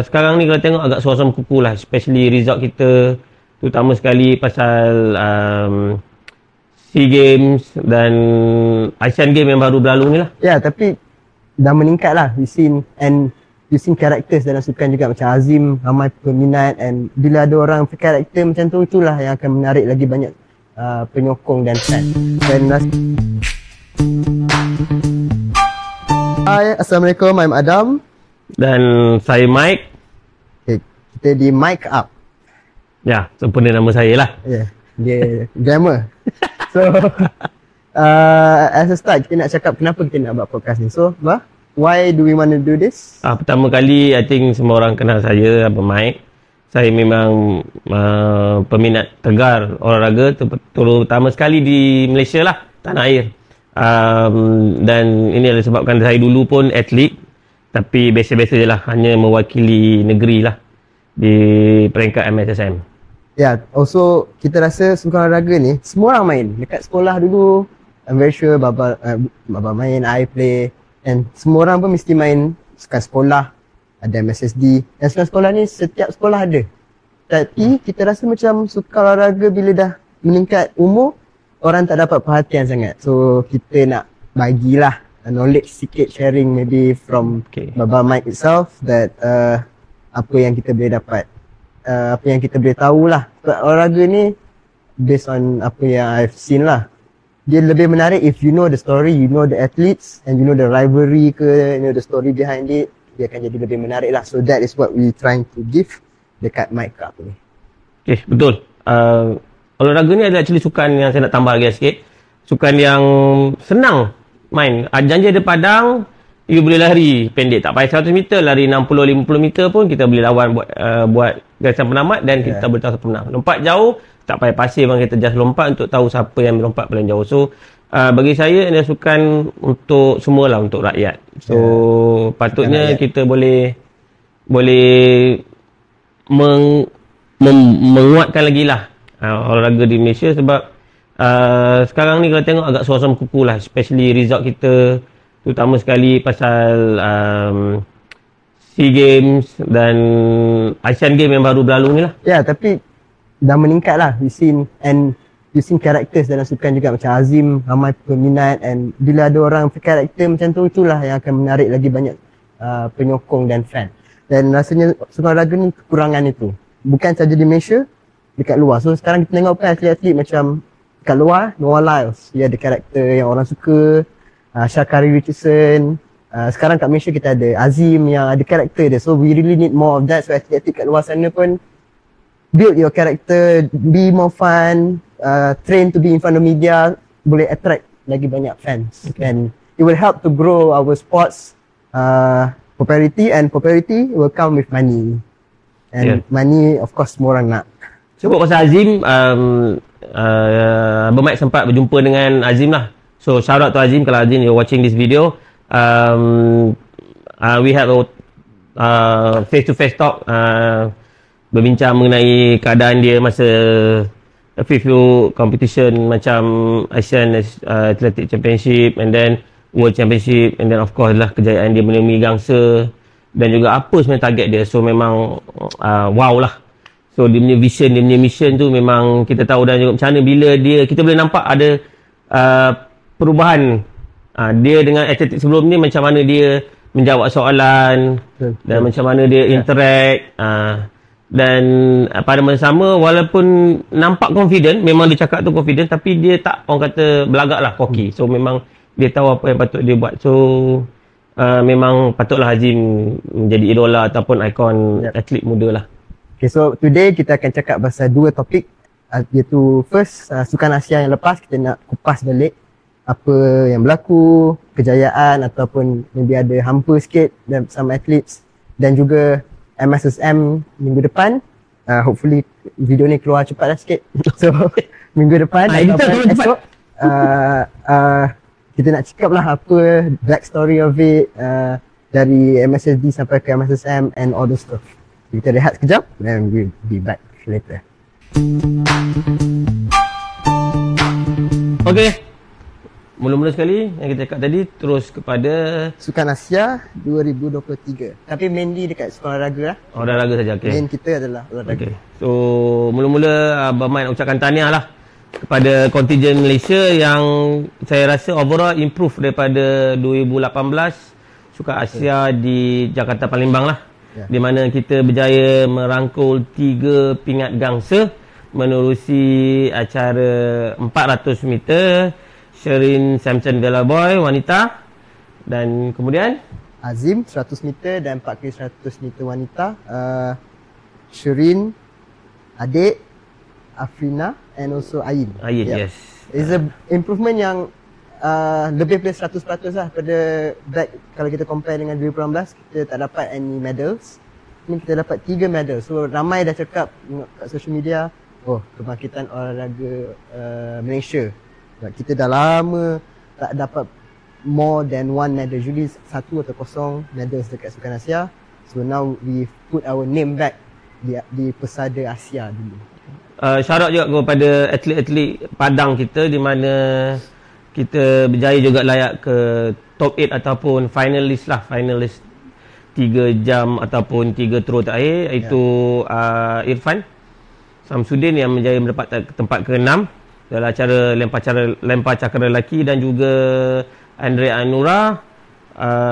Sekarang ni kalau tengok agak suasana kuku lah, especially result kita, terutama sekali pasal SEA Games dan Asian Games yang baru berlalu ni lah. Ya, tapi dah meningkat lah. We've seen characters dalam sukan juga macam Azim, ramai peminat, and bila ada orang karakter macam tu, itulah yang akan menarik lagi banyak penyokong dan fan. Dan Hai, Assalamualaikum, I'm Adam. Dan saya Mike. Okay, kita di Mike Up. Ya, sempurna nama saya lah. Yeah, dia grammar. So, as a start, kita nak cakap kenapa kita nak buat podcast ni. So, why do we want to do this? Pertama kali, I think semua orang kenal saya, Abang Mike. Saya memang peminat tegar olahraga, terutama sekali di Malaysia lah, tanah air. Dan ini adalah sebabkan saya dulu pun atlet, tapi biasa-biasa je lah, hanya mewakili negeri lah di peringkat MSSM. Ya, also kita rasa sukan olahraga ni semua orang main. Dekat sekolah dulu, I'm very sure Baba main, I play, and semua orang pun mesti main sukan sekolah, ada MSSD. Dan sukan sekolah ni setiap sekolah ada. Tapi kita rasa macam sukan olahraga bila dah meningkat umur, orang tak dapat perhatian sangat. So kita nak bagilah knowledge sikit, sharing maybe from Baba Mike itself, that apa yang kita boleh dapat, apa yang kita boleh tahu lah. Olahraga ni based on apa yang I've seen lah, dia lebih menarik if you know the story, you know the athletes, and you know the rivalry ke, you know the story behind it. Dia akan jadi lebih menarik lah. So that is what we trying to give dekat Mike Cup ni. Okay, betul. Olahraga ni adalah actually sukan yang saya nak tambah lagi sikit. Sukan yang senang main. Janji ada padang, you boleh lari pendek. Tak payah 100 meter, lari 60-50 meter pun kita boleh lawan buat garisan penamat, dan kita boleh tahu siapa menang. Lompat jauh, tak payah pasir bang, kita just lompat untuk tahu siapa yang lompat paling jauh. So bagi saya ini sukan untuk semualah, untuk rakyat. So patutnya kita boleh menguatkan lagi lah olahraga di Malaysia, sebab sekarang ni kalau tengok agak suasana kuku lah, especially result kita, terutama sekali pasal SEA Games dan Asian Games yang baru berlalu ni lah. Ya, tapi dah meningkat lah. We've seen characters dalam sukan juga macam Azim, ramai peminat, and bila ada orang karakter macam tu, itulah yang akan menarik lagi banyak penyokong dan fan. Dan rasanya sukan olahraga ni kekurangan itu, bukan saja di Malaysia, dekat luar. So sekarang kita tengok kan atlet-atlet macam kat luar, Noah Lyles, dia ada karakter yang orang suka, Sha'Carri Richardson. Sekarang kat Malaysia kita ada Azim yang ada karakter dia. So we really need more of that. So atlet-atlet kat luar sana pun build your character, be more fun, train to be in front of media, boleh attract lagi banyak fans. And it will help to grow our sports popularity, and popularity will come with money. And money of course semua orang nak. Sebut pasal Azim, Abang Mike sempat berjumpa dengan Azim lah. So shout out to Azim, kalau Azim you're watching this video. We have a face to face talk, berbincang mengenai keadaan dia masa few competition macam Asian Athletic Championship, and then World Championship, and then of course lah kejayaan dia menemui gangsa, dan juga apa sebenarnya target dia. So memang wow lah. So dia punya vision, dia punya mission tu memang kita tahu, dan juga macam mana bila kita boleh nampak ada perubahan dia dengan atletik sebelum ni, macam mana dia menjawab soalan, dan macam mana dia interact, dan pada masa sama walaupun nampak confident, memang dia cakap tu confident, tapi dia tak, orang kata belagak lah, cocky. So memang dia tahu apa yang patut dia buat. So memang patutlah Azim menjadi idola ataupun ikon atlet muda lah. Okay, so today kita akan cakap pasal dua topik, iaitu first, Sukan Asia yang lepas, kita nak kupas balik apa yang berlaku, kejayaan ataupun maybe ada hampa sikit dan some athletes, dan juga MSSM minggu depan. Hopefully video ni keluar cepat lah sikit. So minggu depan ataupun esok kita nak cakap lah apa back story of it, dari MSSD sampai ke MSSM and all those stuff. Kita rehat sekejap, then we'll be back later. Okay, Mula-mula sekali yang kita cakap tadi terus kepada Sukan Asia 2023. Tapi mainly dekat sukan olahraga lah. olahraga saja. Okey. Main kita adalah olahraga. Okey. So mula-mula Abang Mat ucapkan tahniah lah kepada kontingen Malaysia yang saya rasa overall improve daripada 2018 Sukan Asia di Jakarta Palembang lah. Ya. Di mana kita berjaya merangkul 3 pingat gangsa menerusi acara 400 meter Sherin Samson Velaboy wanita, dan kemudian Azim 100 meter dan 4x100 meter wanita. Sherin, Adik, Afrina and also Ain. Ain, Yeah. yes. It's a improvement yang lebih dari 100% lah pada back. Kalau kita compare dengan 2018, kita tak dapat any medals. Ni kita dapat 3 medal. So ramai dah cakap kat social media, oh, kebangkitan olahraga Malaysia. Kita dah lama tak dapat more than 1 medal. Usually 1 atau 0 medals dekat Sukan Asia. So now we put our name back di pesada Asia dulu. Syarat juga kepada atlet-atlet Padang kita di mana kita berjaya juga layak ke top 8 ataupun finalist lah, finalist 3 jam ataupun 3 throw terakhir, iaitu Irfan Samsudin yang berjaya mendapat tempat ke-6 dalam acara lempar cakra lelaki, dan juga Andre Anura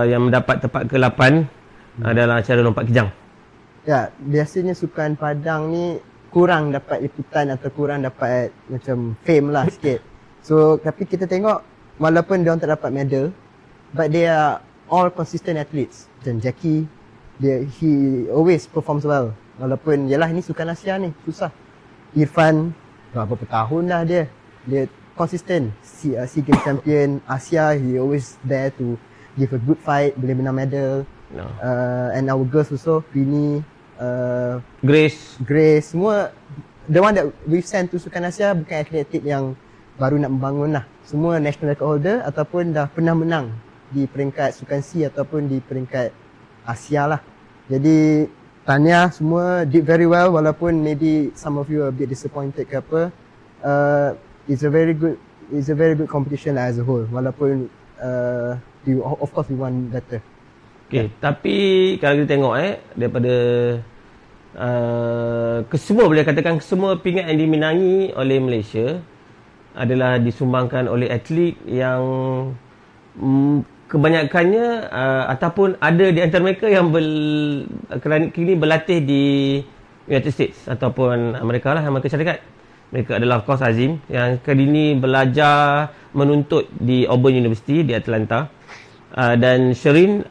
yang mendapat tempat ke-8 dalam acara lompat kejang. Ya, biasanya sukan Padang ni kurang dapat liputan atau kurang dapat macam fame lah sikit. So, tapi kita tengok walaupun dia orang tak dapat medal, but they are all consistent athletes. Macam Jackie, he always performs well. Walaupun, yalah ini Sukan Asia ni, susah. Irfan, berapa tahun dah dia konsisten. SEA Games champion Asia, he always there to give a good fight, boleh menang medal. No. And our girls also, Rini, Grace, semua the one that we've sent to Sukan Asia bukan atlet yang baru nak membangun lah. Semua national record holder ataupun dah pernah menang di peringkat Sukan C ataupun di peringkat Asia lah. Jadi tahniah, semua did very well walaupun maybe some of you are a bit disappointed ke apa. It's a very good competition lah as a whole, walaupun of course we want better. Okay, tapi kalau kita tengok daripada kesemua, boleh katakan kesemua pingat yang dimenangi oleh Malaysia adalah disumbangkan oleh atlet yang kebanyakannya ataupun ada di antara mereka yang kini berlatih di United States ataupun Amerika lah, Amerika Syarikat. Mereka adalah of course Azim yang kali ini belajar menuntut di Auburn University di Atlanta. Dan Sherin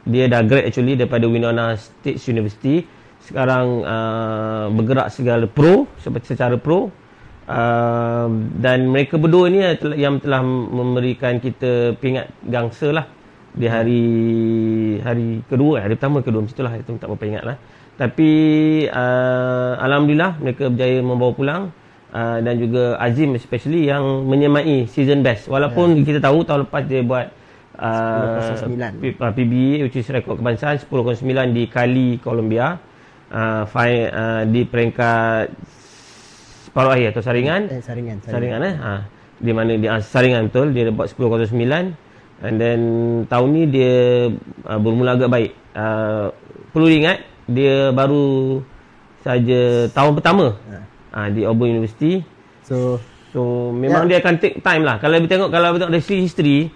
dia dah grad actually daripada Winona State University. Sekarang bergerak secara pro. Dan mereka berdua ni yang telah memberikan kita pingat gangsa lah di hari kedua, hari pertama kedua macam itulah, itu tak berapa ingat lah. Tapi alhamdulillah mereka berjaya membawa pulang. Dan juga Azim especially yang menyemai season best, walaupun kita tahu tahun lepas dia buat 10.09 PB which is rekod kebangsaan 10.09 di Cali, Colombia, di peringkat separuh akhir atau saringan di mana dia saringan betul, dia buat 10.09, and then tahun ni dia bermula agak baik. Perlu diingat dia baru saja tahun pertama di Auburn University. So memang dia akan take time lah. Kalau kita tengok dari history,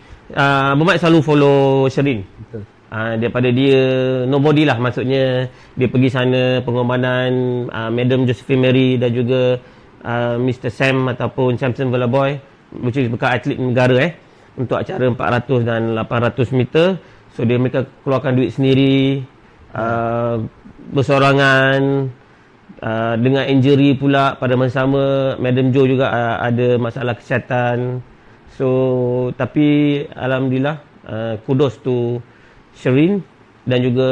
Muhammad selalu follow Sherin. Betul. Daripada dia nobody lah, maksudnya dia pergi sana pengorbanan Madam Josephine Mary dan juga Mr. Sam ataupun Samson Velaboy, which is bekas atlet negara untuk acara 400 dan 800 meter. So mereka keluarkan duit sendiri, bersorangan. Dengan injury pula pada masa sama, Madam Jo juga ada masalah kesihatan. So tapi alhamdulillah, kudos to Sherin dan juga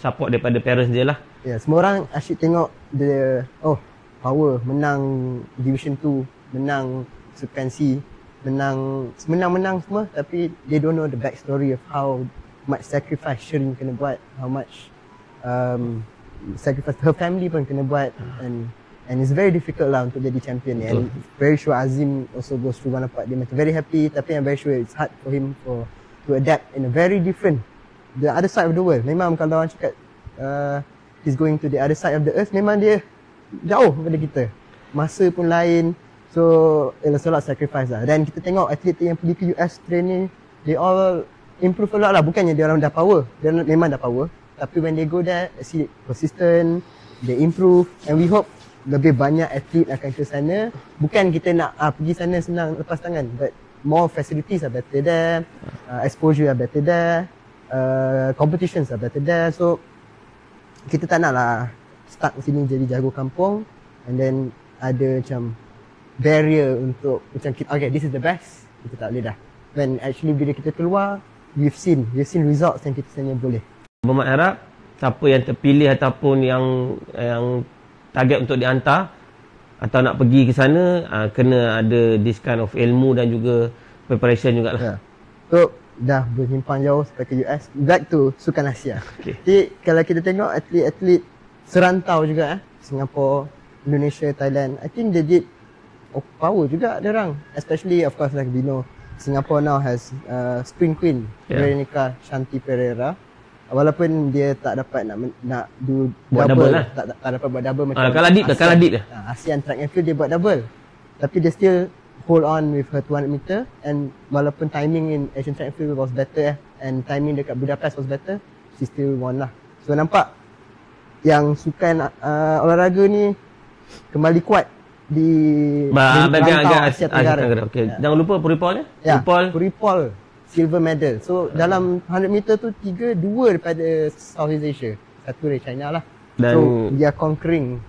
support daripada parents dia lah. Ya, semua orang asyik tengok dia, power, menang Division 2, menang Sukan C, menang semua, tapi they don't know the backstory of how much sacrifice Sherin kena buat, how much sacrifice her family pun kena buat, and and it's very difficult lah untuk jadi champion ni. And very sure Azim also goes through one part. Dia macam very happy, tapi I'm very sure it's hard for him to adapt in a very different, the other side of the world. Memang kalau orang cakap he's going to the other side of the earth, memang dia jauh daripada kita. Masa pun lain. So it's a lot of sacrifice lah. Dan kita tengok atlet yang pergi ke US training, they all improve a lot lah. Bukannya dia orang dah power, dia memang dah power, tapi when they go there, see consistent, they improve, and we hope lebih banyak atlet akan ke sana. Bukan kita nak pergi sana senang lepas tangan, but more facilities are better there, exposure are better there, competitions are better there. So kita tak nak lah start sini jadi jago kampung and then ada macam barrier untuk macam kita, okay, this is the best, kita tak boleh dah. When actually bila kita keluar, we've seen results yang kita sebenarnya boleh. Bermakna harap siapa yang terpilih ataupun yang target untuk dihantar atau nak pergi ke sana, kena ada this kind of ilmu dan juga preparation jugalah. Yeah. So dah berhimpang jauh sampai ke US, back to Sukan Asia. Okay. Jadi kalau kita tengok atlet-atlet serantau juga, Singapore, Indonesia, Thailand, I think they did power juga dia orang. Especially of course like we know Singapore now has Spring Queen, Veronica Shanti Pereira. Walaupun dia tak dapat nak do double lah. tak dapat buat double macam kalah deep lah. ASEAN track and field dia buat double. Tapi dia still hold on with her 200 meter, and walaupun timing in Asian track and field was better and timing dekat Budapest was better, she still won lah. So nampak yang sukan olahraga ni kembali kuat di agak Asia Tenggara. Okay. Jangan lupa Puripol Puripol silver medal. So dalam 100 meter tu 2 daripada Southeast Asia. Satu dari China lah. Dan so dia conquering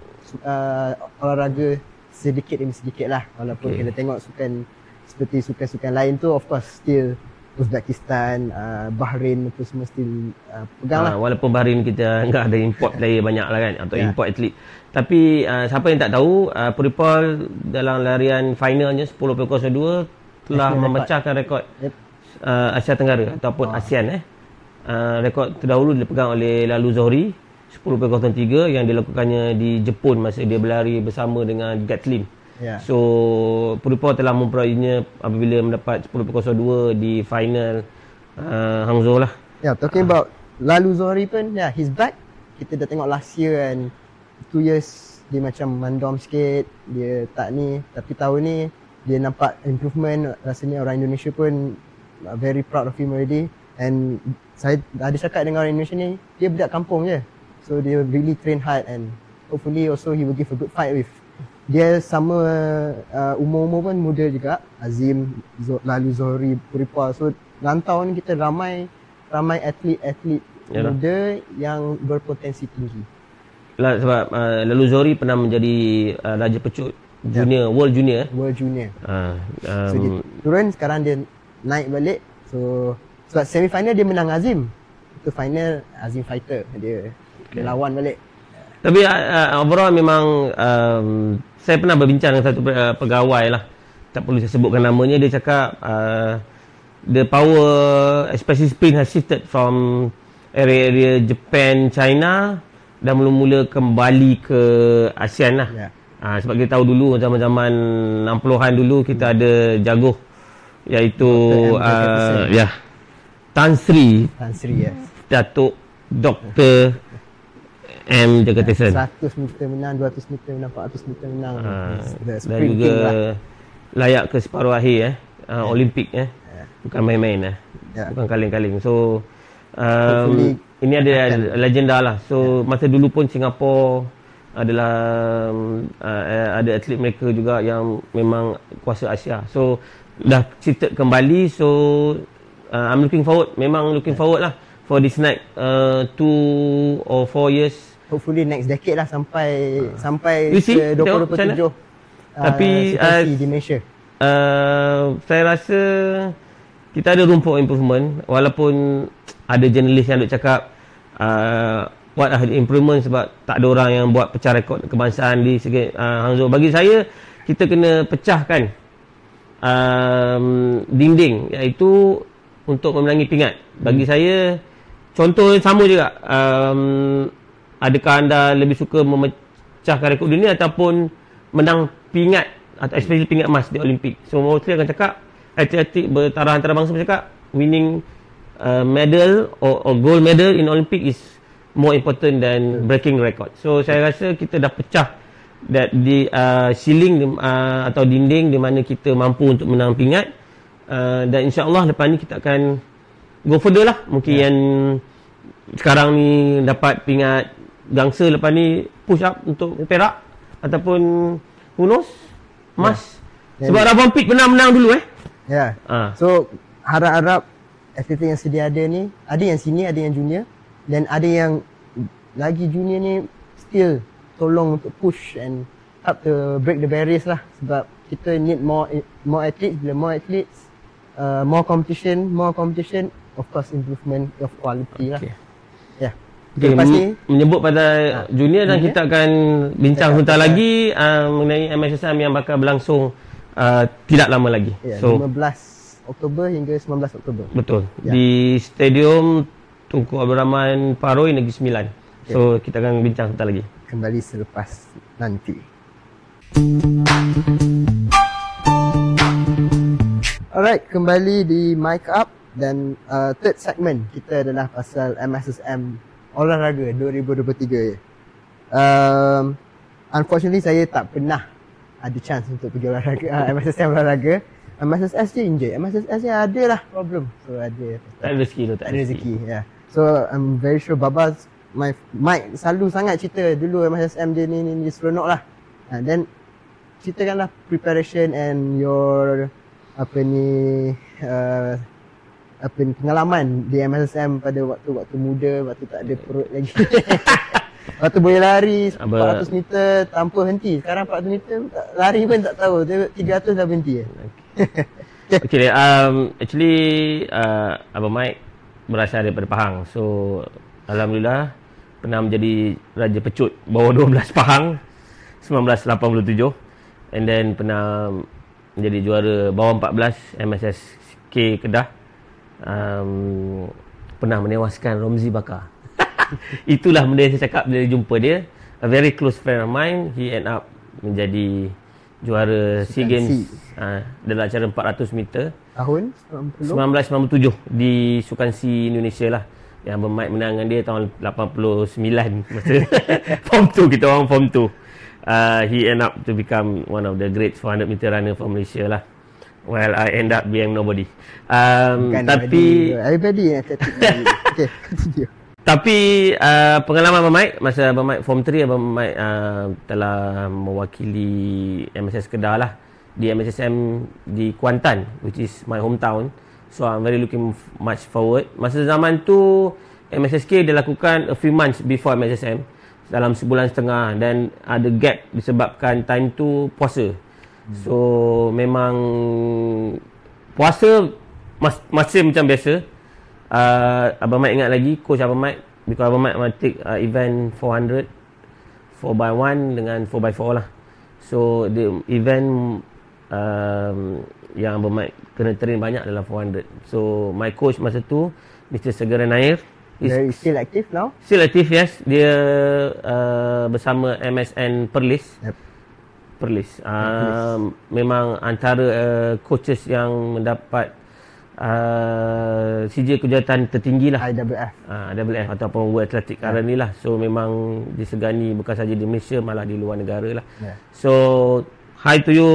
olahraga sedikit demi sedikit lah. Walaupun kita tengok sukan seperti sukan-sukan lain tu, of course still Uzbekistan, Bahrain tu semua still pegang lah. Walaupun Bahrain kita enggak ada import player banyak lah kan, atau import atlet. Tapi siapa yang tak tahu, Puripol dalam larian finalnya 10.02 telah memecahkan rekod Asia Tenggara ataupun ASEAN. Rekod terdahulu dipegang oleh Lalu Zohri 10.03 yang dilakukannya di Jepun masa dia berlari bersama dengan Gatlin. So Puripol telah memperolehnya apabila mendapat 10.02 di final Hangzhou lah. Talking about Lalu Zohri pun, he's back. Kita dah tengok last year and 2 years dia macam mandom sikit, dia tak ni, tapi tahun ni dia nampak improvement. Rasanya orang Indonesia pun very proud of him already. And saya ada cakap dengan orang Indonesia ni, dia budak kampung je, so dia really train hard and hopefully also he will give a good fight with. Dia sama umur-umur pun muda juga, Azim, Lalu Zohri, Puripol. So rantau ni kita ramai atlet-atlet muda yang berpotensi tinggi. Sebab Lalu Zohri pernah menjadi Raja Pecut Junior, World Junior. So dia turun, sekarang dia naik balik. So sebab semi final dia menang Azim, itu final Azim fighter, dia lawan balik. Tapi overall memang saya pernah berbincang dengan satu pegawai lah, tak perlu saya sebutkan namanya. Dia cakap the power, especially sprint, has shifted from area Japan, China, dah mula-mula kembali ke ASEAN lah. Sebab kita tahu dulu zaman-zaman 60-an dulu kita ada jago, iaitu Tan Sri, Datuk Dr. M. Jagatesan. 100 meter menang, 200 meter menang, 400 meter menang. Dan juga layak ke separuh akhir Olimpik bukan main-main bukan kaleng-kaleng. So ini ada legenda lah. So masa dulu pun Singapura adalah ada atlet mereka juga yang memang kuasa Asia. So dah shifted kembali. So I'm looking forward, lah for this next 2 or 4 years. Hopefully next decade lah, sampai ke 2027. Tapi di Malaysia. Saya rasa kita ada room for improvement. Walaupun ada jurnalis yang duk cakap what are the improvement sebab tak ada orang yang buat pecah rekod kebangsaan di segi Hangzhou. Bagi saya, kita kena pecahkan dinding, iaitu untuk memenangi pingat. Bagi saya, contoh sama juga, adakah anda lebih suka pecahkan rekod dunia ataupun menang pingat atau especially pingat emas di Olimpik. So mostly akan cakap atlet-atlet bertaraf antarabangsa bercakap winning medal or gold medal in Olympic is more important than breaking record. So saya rasa kita dah pecah di ceiling atau dinding di mana kita mampu untuk menang pingat, dan insya-Allah lepas ni kita akan go further lah. Mungkin yang sekarang ni dapat pingat gangsa, lepas ni push up untuk perak ataupun who knows emas. Sebab Rabon Pit pernah menang dulu So harap-harap atlet yang sedia ada ni, ada yang sini, ada yang junior, dan ada yang lagi junior ni still tolong untuk push and help to break the barriers lah. Sebab kita need more athletes. Bila more athletes, more competition, of course improvement of quality lah. Lepas ni menyebut pada junior, dan kita akan bincang sebentar lagi mengenai MSSM yang bakal berlangsung tidak lama lagi. So 15 Oktober hingga 19 Oktober. Betul. Di Stadium Tunku Abdul Rahman Paroi, Negeri Sembilan. So kita akan bincang sebentar lagi. Kembali selepas nanti. Alright, kembali di Mic Up, dan third segment kita adalah pasal MSSM Olahraga 2023. Unfortunately saya tak pernah ada chance untuk pergi olahraga MSSM olahraga. MSSS je injured. MSSS je ada lah problem. So ada. Tak ada rezeki tu, tak ada rezeki. So I'm very sure Baba Mike selalu sangat cerita dulu MSSM dia ni seronok lah. Then ceritakanlah preparation and your pengalaman di MSSM pada waktu muda, waktu tak ada perut lagi. Waktu boleh lari 400 meter tanpa henti. Sekarang 400 meter lari pun tak tahu, 300 dah berhenti. Okay, actually Abang Mike berasal daripada Pahang. So alhamdulillah pernah menjadi Raja Pecut bawah 12 Pahang 1987, and then pernah menjadi juara bawah 14 MSSK Kedah. Pernah menewaskan Romzi Bakar. Itulah benda yang saya cakap bila jumpa dia. A very close friend of mine. He end up menjadi juara SEA Games dalam acara 400 meter tahun 1997 di Sukan SEA Indonesia lah. Yang Mike menang dengan dia tahun 89 masa Form 2, kita orang Form 2. He end up to become one of the great 400 meter runner for Malaysia lah. Well, I end up being nobody. Tapi everybody okay, continue. Tapi pengalaman Abang Mike masa Abang Mike Form 3, Abang Mike telah mewakili MSS Kedah lah di MSSM di Kuantan, which is my hometown. So I'm very looking much forward. Masa zaman tu MSSK dilakukan a few months before MSSM, dalam sebulan setengah, dan ada gap disebabkan time tu puasa. So memang puasa masih macam biasa. Abang Mike ingat lagi, coach Abang Mike, because Abang Mike take event 400 4x1 dengan 4x4 lah. So the event yang Abang Mike kena train banyak dalam 400. So my coach masa tu Mr. Segera Nair, is still active now? Still active, yes. Dia bersama MSN Perlis. Perlis. Memang antara coaches yang mendapat sijil kejayaan tertinggi lah, IAAF ataupun World Athletic currently lah. So memang disegani bukan saja di Malaysia, malah di luar negara lah. So hi to you,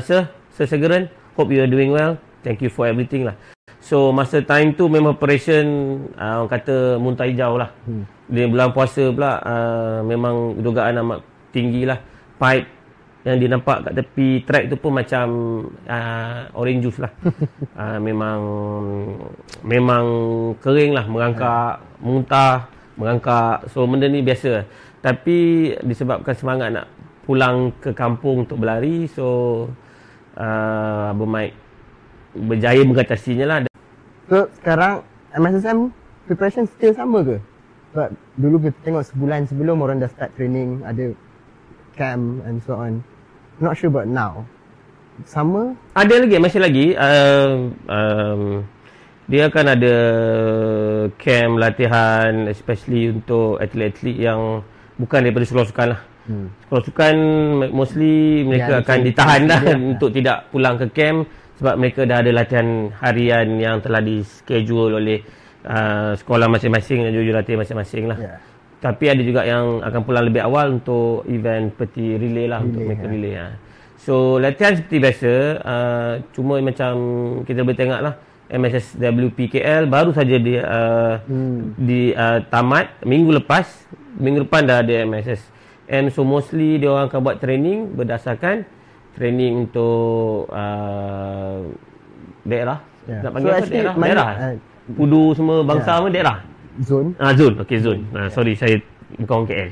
Sir Segeran. Hope you are doing well. Thank you for everything lah. So masa time tu memang operation orang kata muntah hijau lah. Di bulan puasa pula memang dugaan amat tinggi lah. Pipe yang dia nampak kat tepi track tu pun macam orange juice lah. Memang kering lah, merangkak, muntah, merangkak. So benda ni biasa. Tapi disebabkan semangat nak pulang ke kampung untuk berlari, so Abang Mike berjaya mengatasinya lah. So sekarang MSSM preparation still sama ke? Sebab dulu kita tengok sebulan sebelum orang dah start training, ada camp and so on. Not sure about now. Sama? Ada lagi, masih lagi. Dia akan ada camp latihan, especially untuk atlet-atlet yang bukan daripada seluruh sukan lah. Kalau sukan mostly mereka akan ditahan dah untuk tidak pulang ke camp sebab mereka dah ada latihan harian yang telah di-schedule oleh sekolah masing-masing dan juga latihan masing-masing lah. Tapi ada juga yang akan pulang lebih awal untuk event seperti relay lah, untuk mereka relay. So latihan seperti biasa, cuma macam kita boleh tengok lah, MSSWP KL baru saja tamat minggu lepas. Minggu depan dah ada MSSM. So mostly dia orang akan buat training berdasarkan training untuk daerah. Nak panggil apa daerah? Daerah. Pudu semua bangsa semua daerah. Zone. Zone. Okey, zone. Sorry, saya bukan orang KL.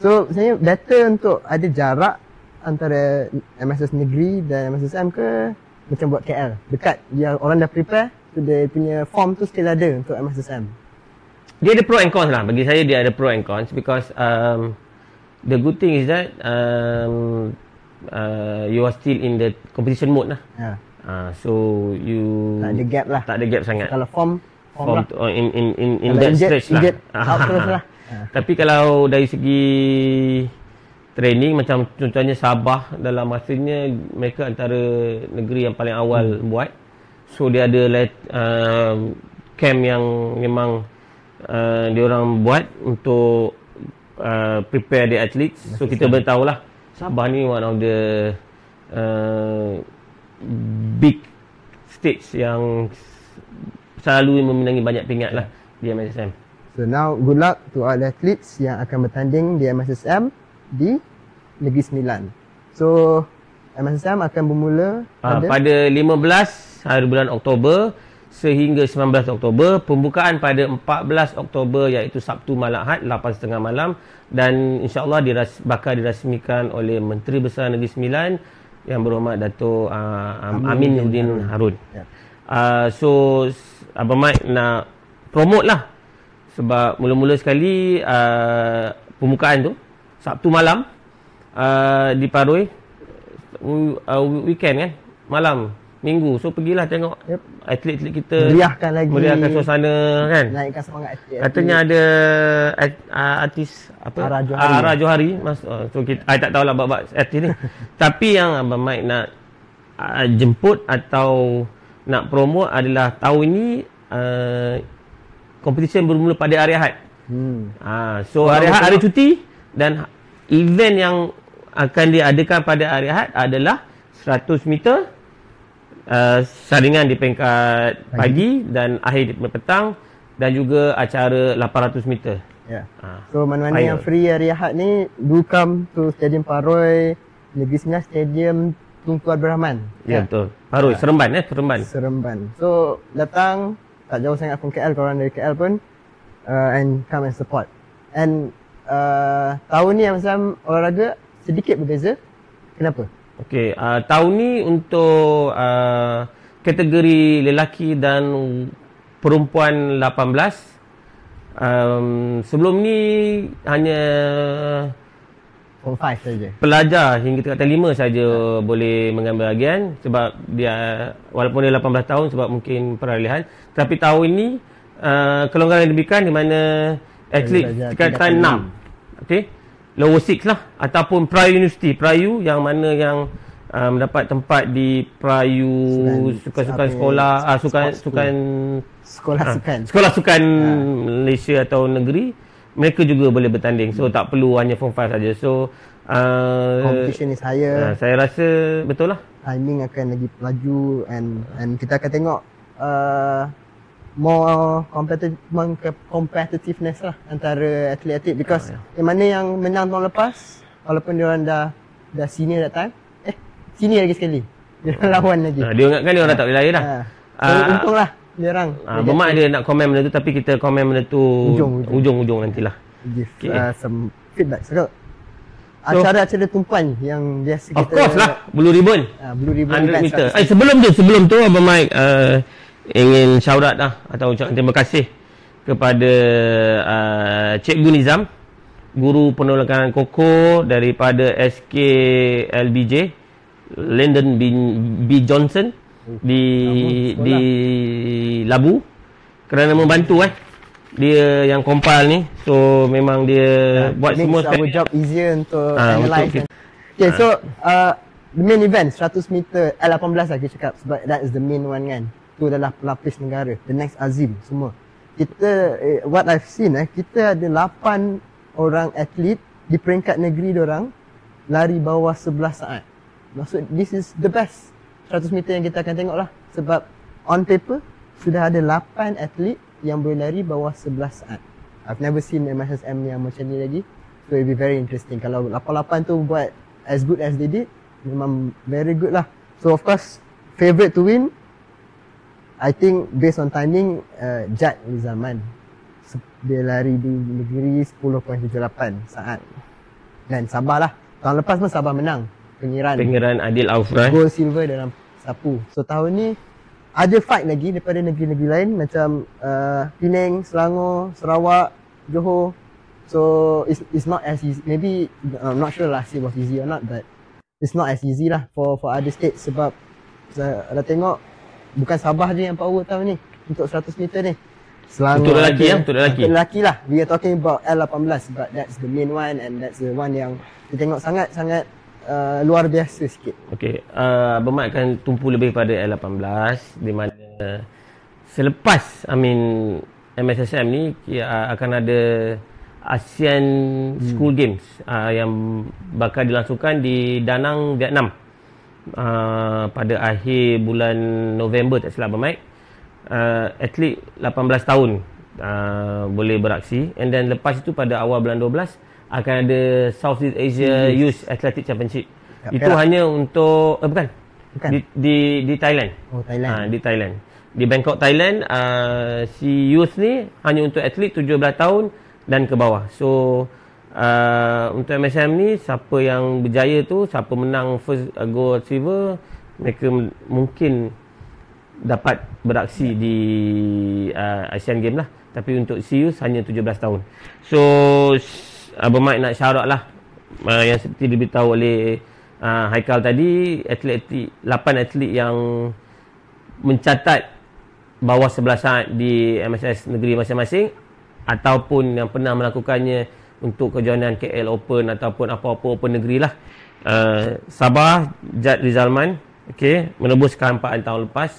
So sebenarnya better untuk ada jarak antara MSS negeri dan MSSM ke macam buat KL dekat, yang orang dah prepare, so dia punya form tu still ada untuk MSSM. Dia ada pro and cons lah. Bagi saya dia ada pro and cons because the good thing is that you are still in the competition mode lah. So you tak ada gap lah. Tak ada gap sangat. Kalau form lah. In that stretch lah. Terus lah. Tapi kalau dari segi training, macam contohnya Sabah, dalam masanya mereka antara negeri yang paling awal buat. So dia ada camp yang memang diorang buat untuk prepare the athletes. So kita boleh tahulah Sabah ni one of the big stage yang selalu memenangi banyak pingat lah di MSSM. So now good luck to all athletes yang akan bertanding di MSSM di Negeri Sembilan. So MSSM akan bermula pada 15 hari bulan Oktober sehingga 19 Oktober. Pembukaan pada 14 Oktober iaitu Sabtu malam Ahad 8.30 malam, dan insya-Allah bakal dirasmikan oleh Menteri Besar Negeri Sembilan yang berhormat Dato' Aminuddin Harun. So Abang Mike nak promote lah, sebab mula-mula sekali pembukaan tu Sabtu malam di Paroi, weekend kan, malam Minggu. So pergilah tengok atlet-atlet kita, meriahkan suasana kan, naikkan semangat atlet. Katanya ada artis apa, Ara Johari. So kita tak tahulah bab artis ni. Tapi yang Abang Mike nak jemput atau nak promote adalah tahun ini competition bermula pada hari Ahad. So hari Ahad hari cuti, dan event yang akan diadakan pada hari Ahad adalah 100 meter saringan di peringkat pagi dan akhir di petang, dan juga acara 800 meter. So mana-mana yang free hari Ahad ni, do come to Stadium Paroi, Negeri Sembilan Stadium Tunku Abdul Rahman. Ya betul. Paroi, Seremban Seremban. So datang, tak jauh sangat from KL, kalau orang dari KL pun and come and support. And tahun ni macam olahraga sedikit berbeza. Kenapa? Okey, tahun ni untuk kategori lelaki dan perempuan 18. Sebelum ni hanya Form 5 saja. Pelajar hingga tingkatan 5 saja boleh mengambil bahagian, sebab dia walaupun dia 18 tahun sebab mungkin peralihan. Tapi tahun ini kelonggaran diberikan di mana atlet tingkatan 6. Okey. Lower 6 lah, ataupun Prayu University, Prayu yang mana yang mendapat tempat di Prayu sukan sekolah, sekolah sukan Malaysia atau negeri, mereka juga boleh bertanding. So tak perlu hanya form 5 saja. So competition is higher. Saya rasa betul lah, timing akan lagi laju, and kita akan tengok more competitiveness lah antara atlet-atlet, because yang mana yang menang tahun lepas, walaupun dia orang dah senior that time, senior lagi sekali, dia lawan lagi. Dia ingatkan dia orang tak boleh lari dah. Untunglah dia orang. Bermak dia nak komen benda tu, tapi kita komen benda tu ujung-ujung nantilah. Give some feedback. So acara-acara tumpuan yang biasa kita, of course lah, Blue Ribbon 100 meter. Sebelum tu Abang Mike ingin shout out lah atau ucapkan terima kasih kepada Cikgu Nizam, guru penolongan koko daripada SKLBJ Lyndon B. Johnson di Labu, kerana membantu dia yang compile ni. So memang dia buat semua makes our job easier untuk analyze. untuk Okay, so the main event 100 meter L18 lah kita cakap sebab that is the main one kan. Tu adalah pelapis negara. The next Azim semua. Kita what I've seen kita ada 8 orang atlet di peringkat negeri diorang lari bawah 11 saat. Maksud this is the best 100 meter yang kita akan tengok lah. Sebab on paper sudah ada 8 atlet yang boleh lari bawah 11 saat. I've never seen MSSM yang macam ni lagi. So it'll be very interesting. Kalau 88 tu buat as good as they did, memang very good lah. So of course, favourite to win, I think based on timing, Jad Rizalman. Dia lari di negeri 10.78 saat. Dan Sabah lah. Tahun lepas pun Sabah menang. Pengiran Adil Aufra. Gold silver dalam sapu. So tahun ni ada fight lagi daripada negeri-negeri lain macam Penang, Selangor, Sarawak, Johor. So it's not as easy. Maybe I'm not sure last year was easy or not, but it's not as easy lah for other states sebab saya dah tengok bukan Sabah je yang power tahun ni untuk 100 meter ni. Selangor untuk lelaki ya, untuk lelaki. Untuk lelaki lah. We are talking about L18 but that's the main one and that's the one yang kita tengok sangat-sangat luar biasa sikit. Okey, Abang Mat akan tumpu lebih pada L18 di mana selepas MSSM ni akan ada ASEAN School Games yang bakal dilangsungkan di Da Nang, Vietnam pada akhir bulan November tak silap Abang Mat. Atlet 18 tahun boleh beraksi and then lepas itu pada awal bulan 12 akan ada Southeast Asia Youth Athletic Championship. Itu hanya untuk bukan. Di Thailand. Oh, Thailand. Di Thailand. Di Bangkok, Thailand, si youth ni hanya untuk atlet 17 tahun dan ke bawah. So untuk MSM ni siapa yang berjaya tu, siapa menang first gold silver, mereka mungkin dapat beraksi di Asian Games lah. Tapi untuk youth hanya 17 tahun. So Abang Mat nak syarat lah yang seperti diberitahu oleh Haikal tadi, 8 atlet yang mencatat bawah 11 saat di MSS negeri masing-masing ataupun yang pernah melakukannya untuk kejohanan KL Open ataupun apa-apa Open negeri lah. Sabah, Jad Rizalman, menebus kehampaan tahun lepas,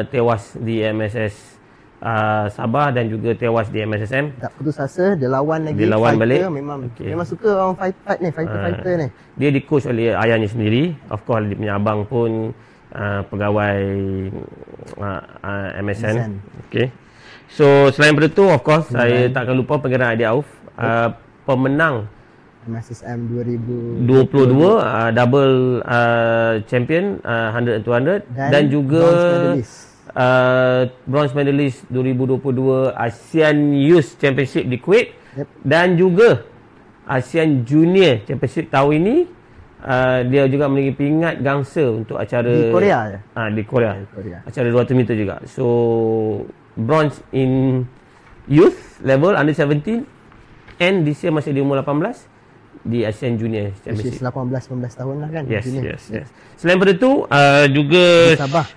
tewas di MSS Sabah dan juga tewas di MSSM. Tak putus asa, dia lawan lagi. Dia lawan balik. Memang suka orang fight ni, fighter ni. Dia di-coach oleh ayahnya sendiri. Of course dia punya abang pun pegawai MSN. So selain daripada tu, of course saya tak akan lupa pengeran Adil Auf, pemenang MSSM 2022 double champion 100 and 200 dan juga bronze medalist 2022 ASEAN Youth Championship di Kuwait dan juga ASEAN Junior Championship tahun ini. Dia juga memiliki pingat gangsa untuk acara di Korea je? Di Korea. Acara 200 meter juga. So bronze in youth level under 17 and this year masih di umur 18 di ASEAN Junior Championship. 18-19 tahun lah kan. Yes. Selain daripada tu juga Sabah.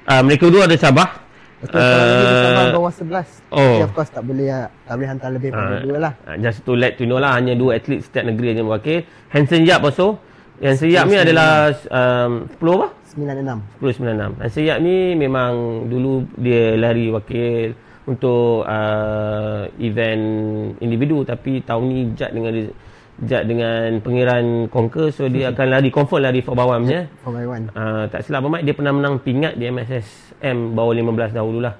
Mereka dua ada Sabah. Betul, Sabah bawah 11. Oh. Of course tak boleh hantar lebih pada dua lah. Just to let you know lah, hanya 2 atlet setiap negeri yang mewakil. Hansen Yap also. Hansen Yap ni adalah 10 apa? 96. Hansen Yap ni memang dulu dia lari wakil untuk event individu, tapi tahun ni Jad dengan pengiran Conquer, so dia akan lari confirm lari 4x1 nya. 4x1. Tak silap Abang Mat, dia pernah menang pingat di MSSM bawah 15 dahululah.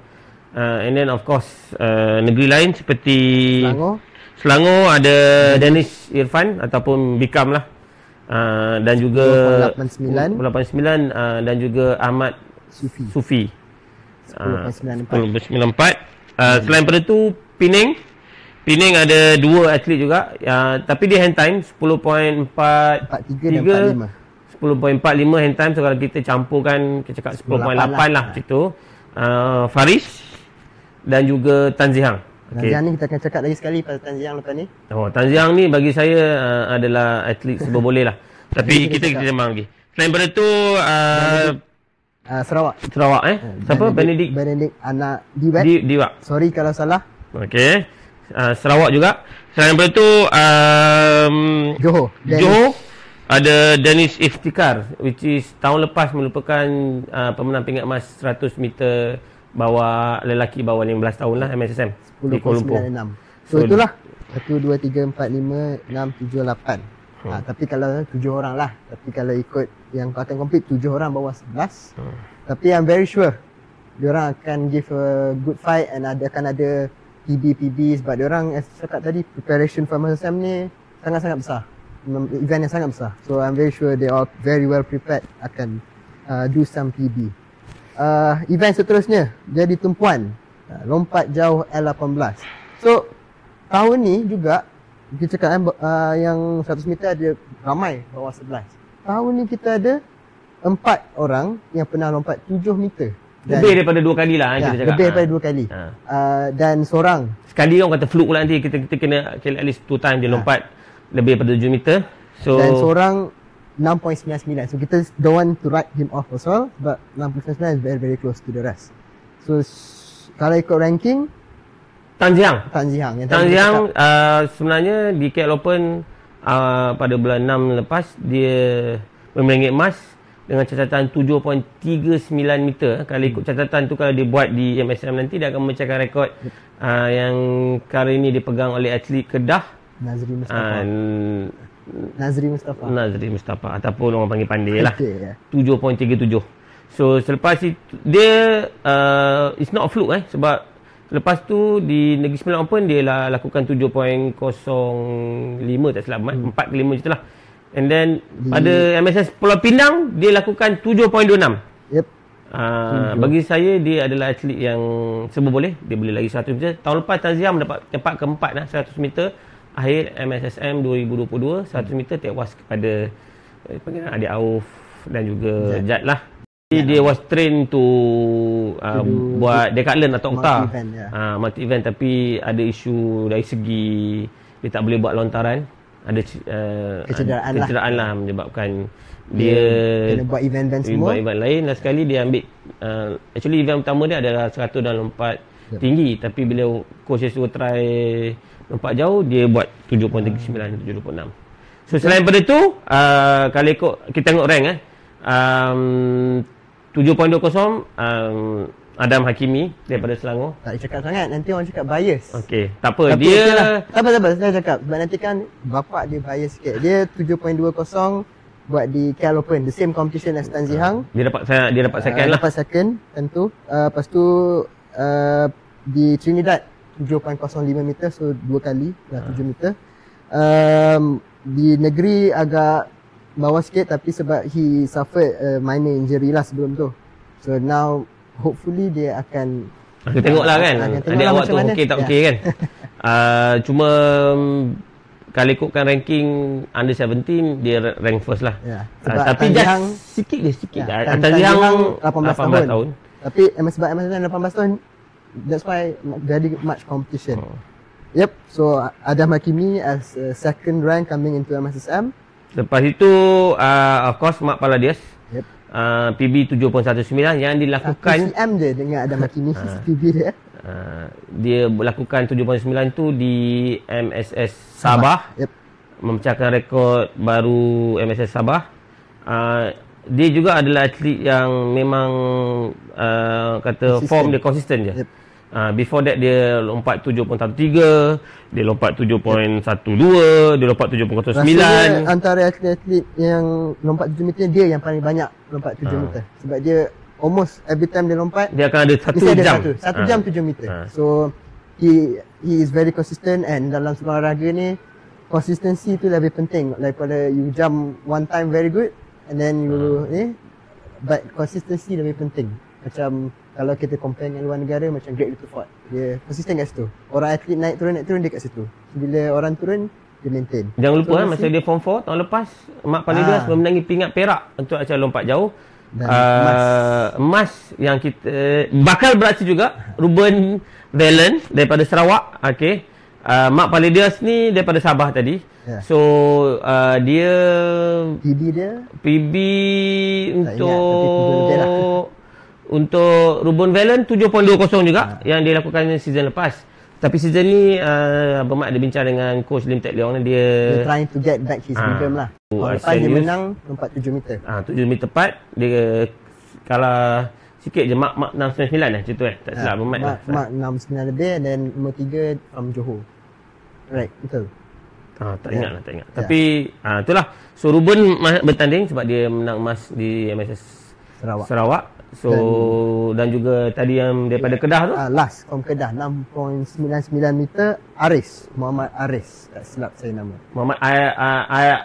And then of course negeri lain seperti Selangor ada Dennis Irfan ataupun Bikam lah. Dan juga 89 dan juga Ahmad Sufi 10.94. Selain pada tu Penang ada 2 atlet juga, tapi dia hand time 10.43 dan 10.45 hand time. So kalau kita campurkan, kita cakap 10.8 lah gitu. Faris dan juga Tan Zihang. Tanziang ni kita akan cakap lagi sekali pasal Tanziang lepas ni. Tan Zihang ni bagi saya adalah atlet serba boleh lah. Tapi kita sembang lagi. Selain daripada tu Sarawak. Siapa? Benedict anak Diwak. Diwak. Sorry kalau salah. Okey. Sarawak juga. Selain daripada tu Johor. Johor ada Danish Iftikhar, which is tahun lepas merupakan pemenang pingat emas 100 meter bawah lelaki bawah 15 tahun lah, MSSM di Kuala Lumpur. 10.96. So itulah 1, 2, 3, 4, 5, 6, 7, 8. Tapi kalau 7 orang lah. Tapi kalau ikut yang kau akan compete 7 orang bawah 11. Tapi I'm very sure diorang akan give a good fight and akan ada PB sebab diorang as cakap tadi preparation for MSSM ni sangat-sangat besar. Event yang sangat besar. So I'm very sure they are very well prepared akan do some PB. Event seterusnya jadi tumpuan lompat jauh L18. So tahun ni juga kita cakap yang 100 meter ada ramai bawah 11. Tahun ni kita ada 4 orang yang pernah lompat 7 meter. Lebih daripada 2 kali lah kita cakap. Lebih daripada 2 kali. Dan seorang sekali orang kata fluke pula nanti kita kena at least 2 time dia lompat lebih daripada 7 meter. So dan seorang 6.99. So kita don't want to write him off also, but 6.99 is very very close to the rest. So kalau ikut ranking Tan Zihang sebenarnya di KL Open pada bulan 6 lepas dia memenangi emas dengan catatan 7.39 meter. Kalau ikut catatan tu, kalau dia buat di MSM nanti, dia akan memecahkan rekod yang kali ini dipegang oleh atlet Kedah Nazri Mustafa ataupun orang panggil pandai lah. 7.37. So selepas itu dia it's not a fluke sebab lepas tu di Negeri Sembilan Open dia lakukan 7.05 tak silap, 4 ke 5 je lah. And then pada MSS Pulau Pinang dia lakukan 7.26. Yep. Bagi saya dia adalah atlet yang serba boleh. Dia boleh lagi 100 meter. Tahun lepas Tan Zihang mendapat tempat keempat 100 meter akhir MSSM 2022. 100 meter tewas kepada adik Auf dan juga Jad lah. Dia was trained to buat Decathlon atau Okta multi event, tapi ada isu dari segi dia tak boleh buat lontaran, ada kecederaan lah menyebabkan dia kena buat event semua, buat event lain. Last sekali dia ambil actually event pertama dia adalah 100 dan lompat tinggi, tapi bila coach dia suruh try lompat jauh dia buat 7.39 7.6. So selain daripada tu kalau ikut kita tengok rank 7.20 Adam Hakimi daripada Selangor. Tak cakap sangat, nanti orang cakap bias. Okey, tak apa. Tapi dia tak apa saya cakap sebab nanti kan bapak dia bias sikit. Dia 7.20 buat di KL Open, the same competition as Tan Zihang. Dia dapat second lah. Dapat second tentu. Lepas tu di Trinidad 7.05 meter, so 2 kali dah 7 meter. Di negeri agak bawah sikit, tapi sebab he suffered minor injury lah sebelum tu. So now hopefully dia akan kita tengoklah kan. Adik awak tu okey tak okey kan. Cuma kalau ikutkan ranking under 17 dia rank first lah. Tapi just sikit je. Tan Zihang 18 tahun. Tapi sebab MSSM 18 tahun, that's why very much competition. Yep. So Adam Hakimi as second rank coming into MSSM. Lepas itu of course Mak Paladies. Yep. PB 7.19 yang dilakukan PCM je dengan Adam Hakimi PB dia. Dia lakukan 7.9 tu di MSS Sabah. Yep. Memecahkan rekod baru MSS Sabah. Dia juga adalah atlet yang memang kata consistent. Form dia konsisten je. Yep. Before that dia lompat 7.13, dia lompat 7.12, dia lompat 7.09. Rasanya antara atlet-atlet yang lompat 7 meter, dia yang paling banyak lompat 7 meter. Sebab dia almost every time dia lompat, dia akan ada 1 jam. 1 jam 7 meter. So he is very consistent, and dalam sebuah olahraga ni konsistensi tu lebih penting daripada you jump one time very good and then you but konsistensi lebih penting. Macam kalau kita compare dengan luar negara macam Great Rutherford, dia konsisten kat situ. Orang atlet naik turun dia kat situ. Bila orang turun dia maintain. Jangan lupa masa dia form 4 tahun lepas Mak Paladies memenangi pingat perak untuk acara lompat jauh. Emas yang kita bakal beraksi juga Ruben Valen daripada Sarawak. Okey. Mak Paladies ni daripada Sabah tadi. So dia PB untuk Ruben Valen 7.20 juga yang dia lakukan season lepas. Tapi season ni Abang Mat ada bincang dengan coach Lim Tek Leong, Dia trying to get back his rhythm lah. Tahun lepas dia menang lompat 7 meter. 7 meter part dia kalah sikit je Mak 699 macam tu tak silap Abang Mat. Mak 69 lebih dan nombor 3 from Johor. Right, betul. Tak ingat lah, tak ingat. Tapi itulah. So Ruben bertanding sebab dia menang emas di MSS Sarawak. So dan juga tadi yang daripada Kedah tu last from Kedah 6.99 meter Muhammad Aris, tak silap saya nama. Muhammad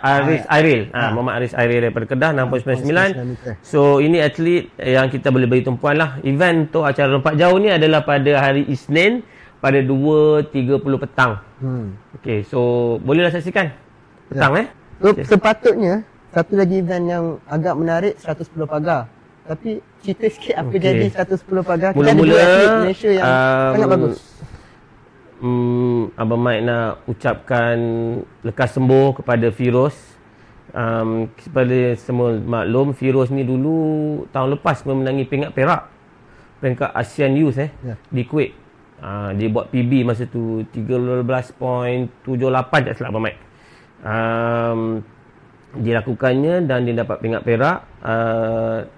Aris Airil. Muhammad Aris Airil daripada Kedah 6.99. So ini atlet yang kita boleh beri tumpuan lah. Event tu acara lompat jauh ni adalah pada hari Isnin pada 2.30 petang. Okey, so bolehlah saksikan petang So sepatutnya satu lagi event yang agak menarik 110 pagar. Tapi cerita sikit apa jadi 110 pagar. Kita ada 2 atlet Malaysia yang sangat bagus. Abang Mike nak ucapkan lekas sembuh kepada Firoz. Kepada semua maklum, Firoz ni dulu tahun lepas memenangi peringkat perak, peringkat ASEAN Youth di Kuwait. Dia buat PB masa tu 13.78 tak silap Abang Mike. Dia lakukannya dan dia dapat peringkat perak.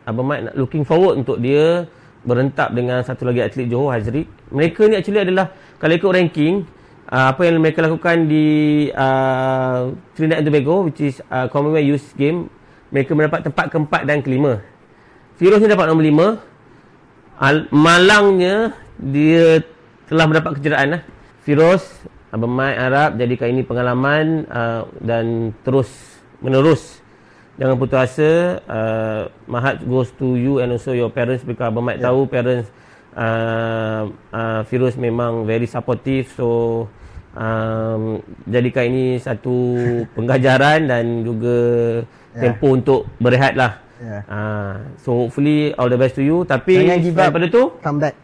Abang Mike nak looking forward untuk dia berentap dengan satu lagi atlet Johor, Hazri. Mereka ni actually adalah, kalau ikut ranking, apa yang mereka lakukan di Trinidad and Tobago, which is Commonwealth Youth Game, mereka mendapat tempat keempat dan kelima. Firoz ni dapat nombor 5. Malangnya dia telah mendapat kejayaan lah. Firoz, Abang Mike harap jadikan ini pengalaman dan terus menerus. Jangan putus asa. My heart goes to you and also your parents, because Abang Mike tahu parents Firoz memang very supportive. So jadikan ini satu penggajaran dan juga tempoh untuk berehat lah. So hopefully all the best to you. Tapi daripada tu, come back.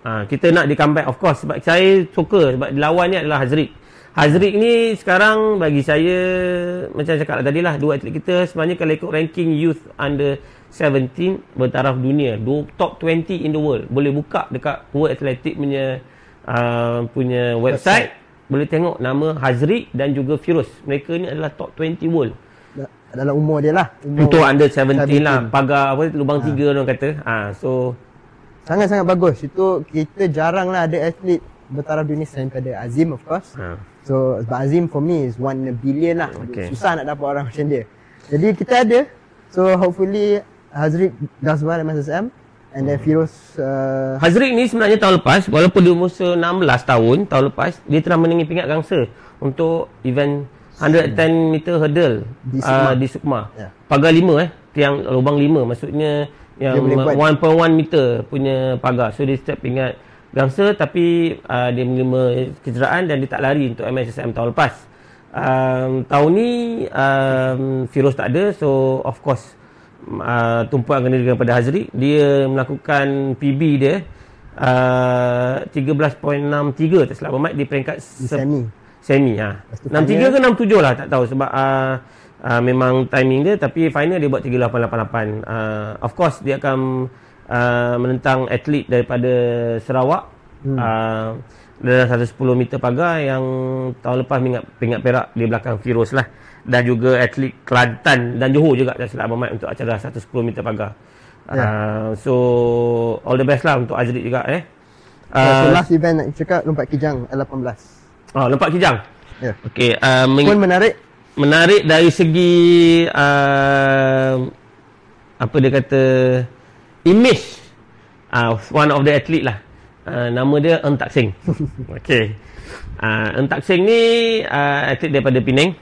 Kita nak di comeback of course, sebab saya suka sebab lawan ni adalah Hazrik. Hazrik ni sekarang bagi saya, macam cakap tadi lah, 2 atlet kita sebenarnya kalau ikut ranking youth under 17 bertaraf dunia, top 20 in the world. Boleh buka dekat World Athletic punya website, boleh tengok nama Hazrik dan juga Firoz. Mereka ni adalah top 20 world. Dalam umur dia lah, untuk under 17 lah, pagar apa, lubang 3 orang kata. So sangat-sangat bagus. Itu kita jarang lah ada atlet bertaraf dunia selain pada Azim of course. So sebab Azim for me is 1 in a billion lah. Susah nak dapat orang macam dia. Jadi kita ada. So hopefully Hazrik does well at MSSM. And then Firoz Hazrik ni sebenarnya tahun lepas, walaupun dia umur 16 tahun lepas, dia telah menangi peringkat gangsa untuk event 110 meter hurdle di Sukma. Pagar 5 tiang lubang 5, maksudnya yang 1.1 meter punya pagar. So dia step peringkat gangsa, tapi dia menerima kecederaan dan dia tak lari untuk MSSM tahun lepas. Tahun ni Firoz tak ada, so of course tumpuan kena diberikan pada Hazri. Dia melakukan PB dia 13.63 tak silap Abang Mat di peringkat semi 63 ke 67 lah, tak tahu sebab memang timing dia, tapi final dia buat 3888. Of course dia akan menentang atlet daripada Sarawak dalam 110 meter pagar yang tahun lepas peringkat perak di belakang Firoz lah, dan juga atlet Kelantan dan Johor juga tak silap Abang Mat untuk acara 110 meter pagar. So all the best lah untuk Azri juga. So last event nak cakap lompat kijang L18. Lompat kijang. Okay, pun menarik dari segi apa dia kata, image one of the athlete lah. Nama dia Eun Tak Seng. Okay. Eun Tak Seng ni atlet daripada Penang.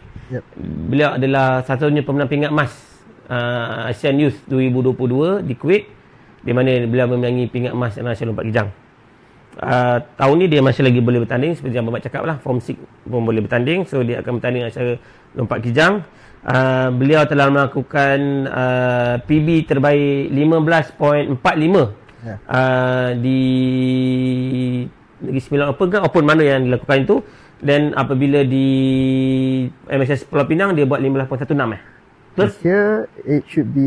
Beliau adalah satu-satunya pemenang peringkat emas ASEAN Youth 2022 di Kuwait, di mana beliau memenangi peringkat emas nasional lompat kijang. Tahun ni dia masih lagi boleh bertanding, seperti yang Bapak cakap lah, Form 6 pun boleh bertanding. So dia akan bertanding acara lompat kijang. Beliau telah melakukan PB terbaik 15.45 di Negeri Sembilan Open kan, Open mana yang dilakukan itu. Dan apabila di MSS Pulau Pinang dia buat 15.16 Terus here it should be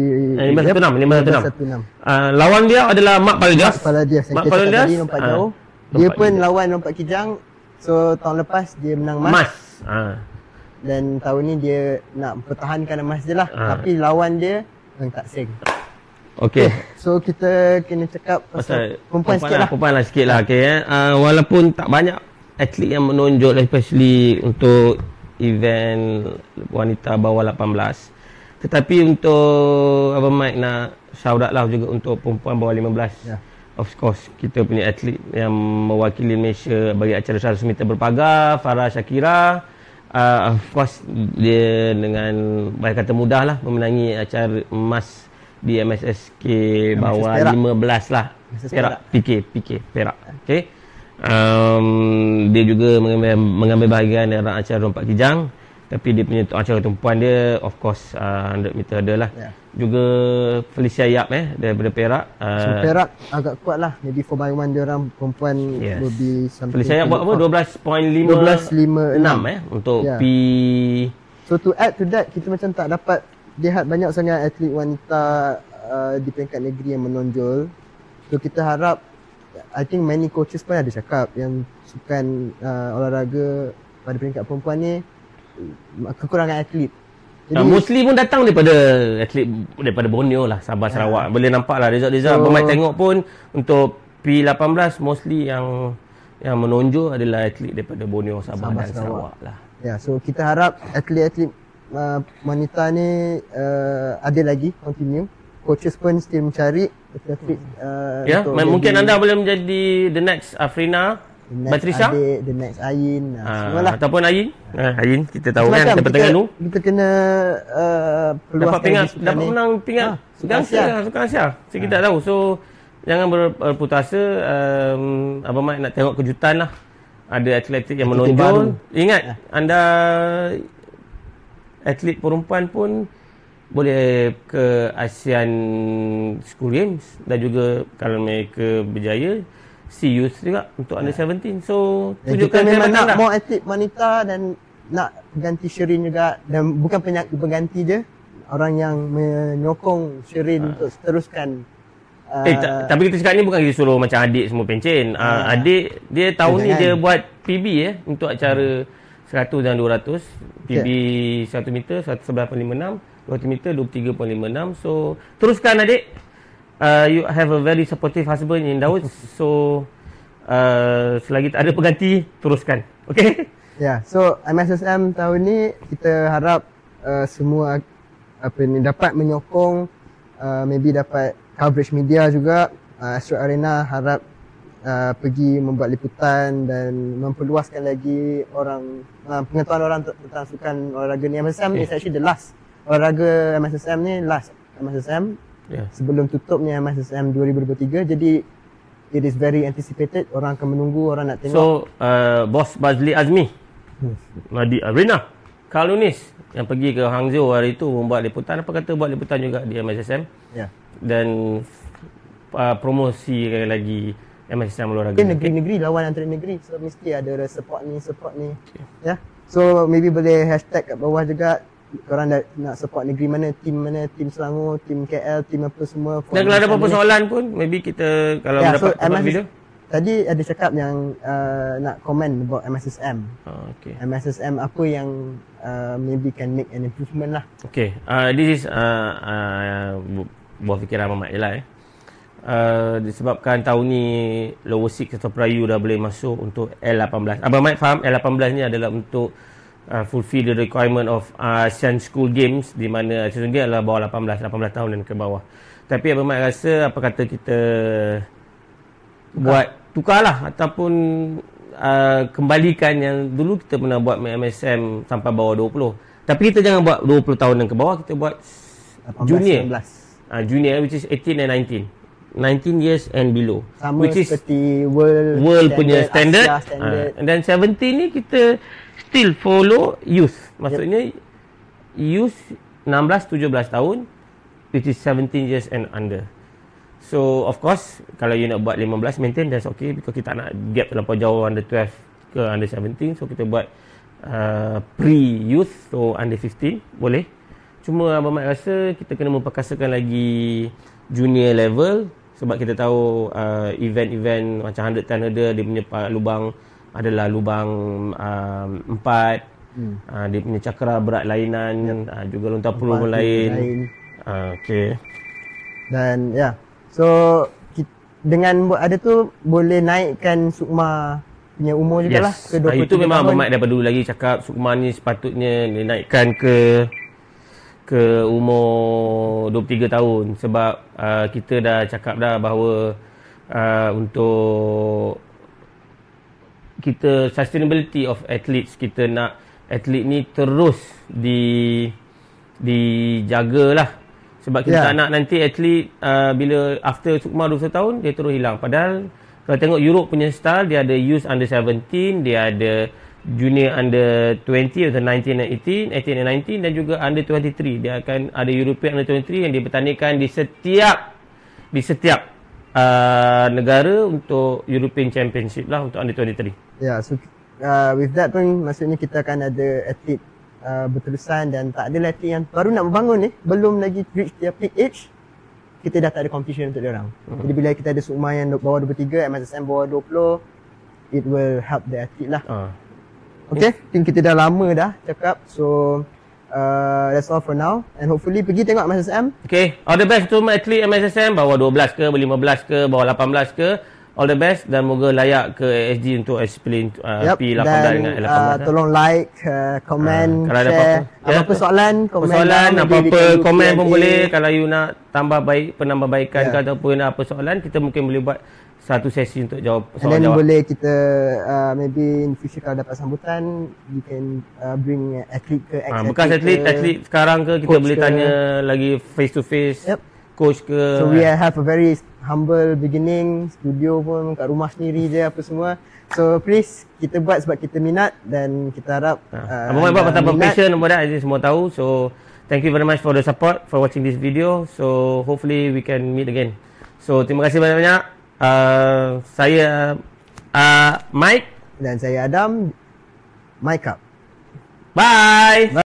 15.16. Lawan dia adalah Mak Paladias. Mak Paladias lompat jauh. Dia pun lawan lompat kijang So tahun lepas dia menang emas. Emas. Dan tahun ni dia nak pertahankan emas dia lah. Tapi lawan dia Eng Tak Seng. Okey. So kita kena cakap pasal perempuan sikit lah. Perempuan lah sikit lah. Okay, walaupun tak banyak atlet yang menonjol, especially untuk event wanita bawah 18. Tetapi untuk Abang Mike nak shout out lah juga untuk perempuan bawah 15. Of course, kita punya atlet yang mewakili Malaysia bagi acara 100 meter berpagar, Farah Shakira. Of course, dia dengan baik kata mudah lah memenangi acara emas di MSSK bawah 15 lah. Perak. PK Perak. Okay. Dia juga mengambil bahagian dalam acara lompat kijang. Tapi dia punya acara tumpuan dia of course 100 meter hurdle lah. Juga Felicia Yap daripada Perak. So Perak agak kuat lah. Maybe 4x1 dia orang perempuan will be something. Felicia Yap buat apa? 12.56 untuk P. So to add to that, kita macam tak dapat lihat banyak sangat atlet wanita di peringkat negeri yang menonjol. So kita harap, I think many coaches pun ada cakap yang sukan olahraga pada peringkat perempuan ni kekurangan atlet. Jadi, mostly pun datang daripada atlet daripada Borneo lah, Sabah, Sarawak. Boleh nampak lah result-result. Abang Mike tengok pun untuk P18 mostly yang menonjol adalah atlet daripada Borneo, Sabah dan Sarawak lah. So kita harap atlet-atlet wanita ni ada lagi continue. Coaches pun still mencari atlet. Mungkin anda boleh menjadi the next Afrina Batrisha, the next Ain, semualah. Ataupun Ain. Ain kita tahu kan kita Terengganu. Kita kena peluaskan dapat menang pingat Sukan Asia. Kita tak tahu. So jangan berpuasa. Abang Mike nak tengok kejutan lah. Ada atlet yang menonjol. Ingat anda atlet perempuan pun boleh ke ASEAN School Games dan juga kalau mereka berjaya SEA Youth juga untuk under 17. So tunjukkan memang nak more atlet wanita dan nak ganti Sherin juga, dan bukan pengganti je, orang yang menyokong Sherin untuk teruskan. Tapi kita cakap ni bukan kita suruh macam adik semua pencen. Adik dia tahun ni dia buat PB untuk acara 100 dan 200. PB 100 meter 111.56, 200 meter 23.56. So teruskan adik. You have a very supportive husband in Daud. So selagi tak ada pengganti, teruskan. Okay? So MSSM tahun ni kita harap semua dapat menyokong, maybe dapat coverage media juga. Astro Arena harap pergi membuat liputan dan memperluaskan lagi pengetahuan orang tentang sukan olahraga ni. MSSM is actually the last olahraga. MSSM ni last MSSM sebelum tutupnya MSSM 2023. Jadi it is very anticipated. Orang akan menunggu, orang nak tengok. So Bos Bazli Azmi di Arena Kalunis yang pergi ke Hangzhou hari itu membuat liputan. Apa kata buat liputan juga di MSSM dan promosi lagi MSSM olahraga. Negeri-negeri lawan antara negeri, so mesti ada support ni. So maybe boleh hashtag kat bawah juga, korang nak support negeri mana, tim Selangor, tim KL, tim apa semua. Dan kalau ada apa-apa soalan pun maybe kita kalau dapat video. Tadi ada cakap yang nak komen about MSSM. MSSM apa yang maybe can make an improvement lah. This is buah fikiran Mamat je lah disebabkan tahun ni Lower Six atau Perayu dah boleh masuk untuk L18. Abang Mike faham L18 ni adalah untuk fulfill the requirement of ASEAN School Games, di mana ASEAN Games adalah bawah 18 tahun dan ke bawah. Tapi Abang Mike rasa apa kata kita buat tukarlah ataupun kembalikan yang dulu kita pernah buat MSM sampai bawah 20. Tapi kita jangan buat 20 tahun dan ke bawah, kita buat 18, junior. 19. Junior which is 18 and 19 years and below, sama which is seperti world punya standard. And then 17 ni kita still follow youth. Maksudnya youth 16-17 tahun, which is 17 years and under. So of course kalau you nak buat 15 maintain, that's okay, because kita nak gap terlampau jauh under 12 ke under 17. So kita buat pre-youth, so under 15 boleh. Cuma Abang Mat rasa kita kena memperkasakan lagi junior level, sebab kita tahu event-event macam 100 ton hurdle dia punya lubang adalah lubang 4, dia punya cakra berat lainan, juga lontar peluru lain. Okey. Dan ya, so dengan buat ada tu boleh naikkan Sukma punya umur juga lah ke 23 itu memang tahun. Abang Mike daripada dulu lagi cakap Sukma ni sepatutnya dinaikkan ke umur 23 tahun sebab kita dah cakap dah bahawa untuk kita sustainability of athletes, kita nak atlet ni terus dijagalah. Sebab kita tak nak nanti atlet bila after Sukma 21 tahun dia terus hilang. Padahal kalau tengok Europe punya style, dia ada youth under 17, dia ada junior under 20 atau 19 and 18 and 19 dan juga under 23. Dia akan ada European under 23 yang dipertandingkan di setiap negara untuk European Championship lah untuk under 23. Ya, so with that pun maksudnya kita akan ada atlet berterusan dan tak ada atlet yang baru nak membangun ni, belum lagi reach their peak age, kita dah tak ada competition untuk dia orang. Jadi bila kita ada Sukma yang bawah 23, MSSM bawah 20, it will help the athlete lah. Okay, think kita dah lama dah cakap, so that's all for now and hopefully pergi tengok MSSM. Okay, all the best to my athlete MSSM bawah 12 ke, bawah 15 ke, bawah 18 ke. All the best dan moga layak ke ASG untuk explain P18 dengan L18. Tolong like, comment, kalau ada share. Apa-apa soalan, apa-apa komen pun boleh. Kalau you nak tambah penambahbaikan ke ataupun apa soalan, kita mungkin boleh buat satu sesi untuk jawab soalan. Dan boleh kita maybe in future kalau dapat sambutan, you can bring atlet ke bekas atlet sekarang ke, kita boleh tanya lagi face to face. Coach ke. So we have a very humble beginning, studio pun kat rumah sendiri je apa semua. So please kita buat sebab kita minat dan kita harap Abang Mike buat pasal passion about that, semua tahu. So thank you very much for the support, for watching this video. So hopefully we can meet again. So terima kasih banyak-banyak. Saya Mike dan saya Adam. Mike up. Bye.